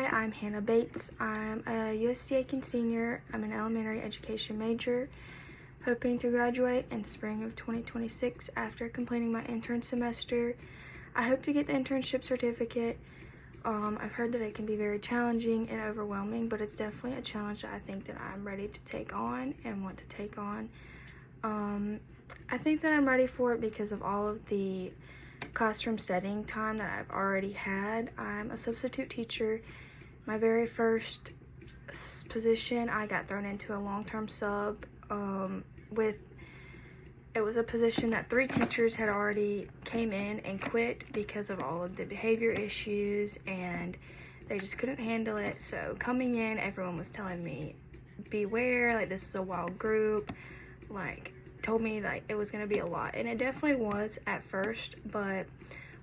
Hi, I'm Hannah Bates. I'm a USD Aiken senior. I'm an elementary education major, hoping to graduate in spring of 2026 after completing my intern semester. I hope to get the internship certificate. I've heard that it can be very challenging and overwhelming, but it's definitely a challenge that I think that I'm ready to take on and want to take on. I think that I'm ready for it because of all of the classroom setting time that I've already had. I'm a substitute teacher. My very first position, I got thrown into a long-term sub it was a position that 3 teachers had already came in and quit because of all of the behavior issues, and they just couldn't handle it. So coming in, everyone was telling me, beware, like this is a wild group, like told me like it was going to be a lot, and it definitely was at first, but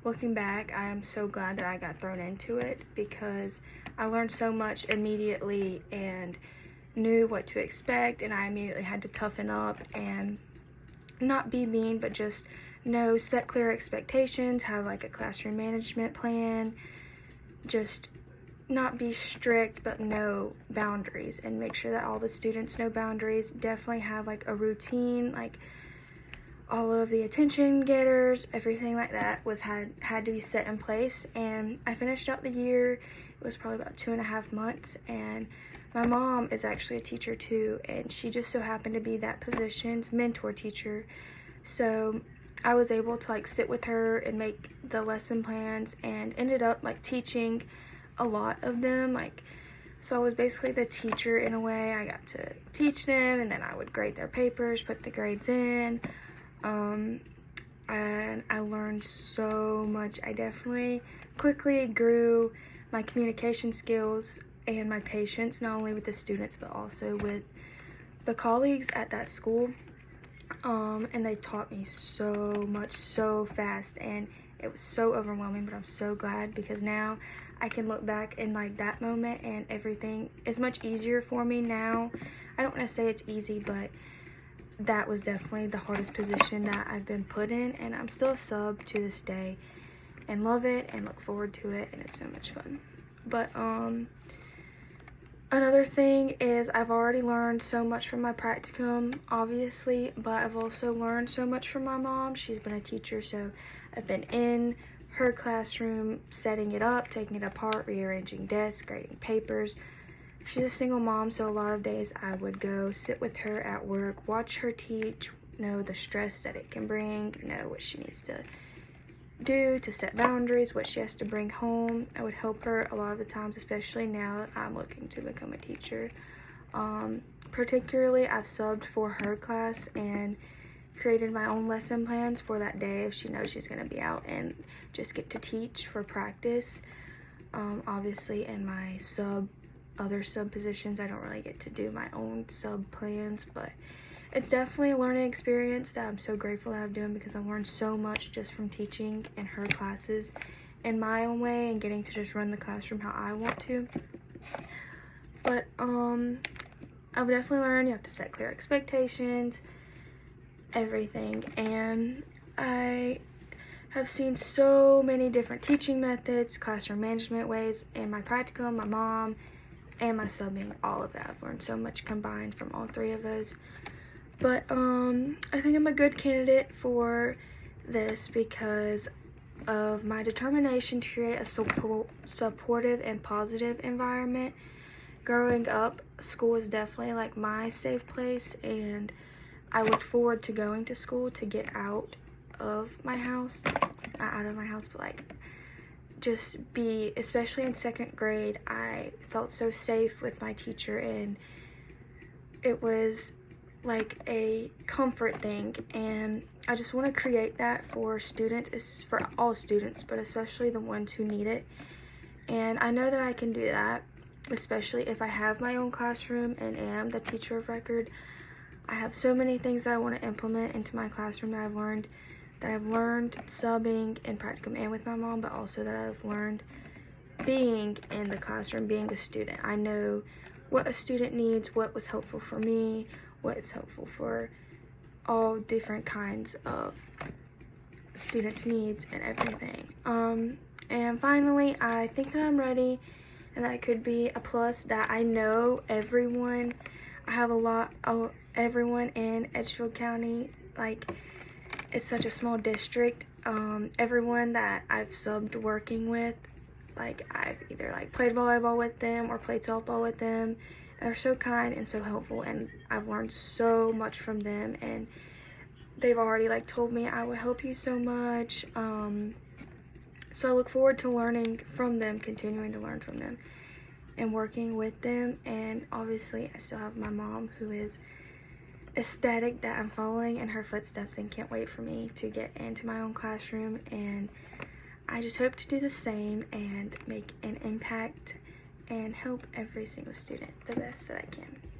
looking back, I am so glad that I got thrown into it because I learned so much immediately and knew what to expect, and I immediately had to toughen up and not be mean, but just set clear expectations, have like a classroom management plan, just not be strict, but know boundaries, and make sure that all the students know boundaries. Definitely have like a routine, like all of the attention getters, everything like that had to be set in place. And I finished out the year. It was probably about 2.5 months, and my mom is actually a teacher too, and she just so happened to be that position's mentor teacher. So I was able to like sit with her and make the lesson plans, and ended up like teaching a lot of them. So I was basically the teacher in a way. I got to teach them, and then I would grade their papers, put the grades in. And I learned so much. I definitely quickly grew my communication skills and my patience, not only with the students but also with the colleagues at that school. And they taught me so much so fast, and it was so overwhelming, but I'm so glad because now I can look back in like that moment and everything is much easier for me now. I don't want to say it's easy, but that was definitely the hardest position that I've been put in, and I'm still a sub to this day and love it and look forward to it, and it's so much fun. But another thing is I've already learned so much from my practicum, obviously, but I've also learned so much from my mom. She's been a teacher, so I've been in her classroom, setting it up, taking it apart, rearranging desks, grading papers. She's a single mom, so a lot of days I would go sit with her at work, watch her teach, know the stress that it can bring, know what she needs to do to set boundaries, what she has to bring home. I would help her a lot of the times, especially now that I'm looking to become a teacher. Particularly, I've subbed for her class and created my own lesson plans for that day if she knows she's going to be out and just get to teach for practice. Obviously, in my other sub positions, I don't really get to do my own sub plans, but it's definitely a learning experience that I'm so grateful that I'm doing because I've learned so much just from teaching in her classes in my own way and getting to just run the classroom how I want to. But I've definitely learned you have to set clear expectations, everything, and I have seen so many different teaching methods, classroom management ways in my practicum, my mom, and my subbing, all of that. I've learned so much combined from all 3 of those. But I think I'm a good candidate for this because of my determination to create a supportive and positive environment. Growing up, school was definitely like my safe place, and I look forward to going to school to get out of my house, not out of my house, but like just be, especially in 2nd grade, I felt so safe with my teacher, and it was like a comfort thing, and I just want to create that for students. It's for all students, but especially the ones who need it, and I know that I can do that, especially if I have my own classroom and am the teacher of record. I have so many things that I want to implement into my classroom that I've learned subbing and practicum and with my mom, but also that I've learned being in the classroom, being a student. I know what a student needs, what was helpful for me, what is helpful for all different kinds of students' needs and everything. And finally, I think that I'm ready and that could be a plus, that I know everyone. I have everyone in Edgefield County. Like, it's such a small district. Everyone that I've subbed working with, like, I've either like played volleyball with them or played softball with them. They're so kind and so helpful, and I've learned so much from them, and they've already like told me I would help you so much. So I look forward to learning from them, continuing to learn from them and working with them. And obviously I still have my mom, who is ecstatic that I'm following in her footsteps and can't wait for me to get into my own classroom. And I just hope to do the same and make an impact and help every single student the best that I can.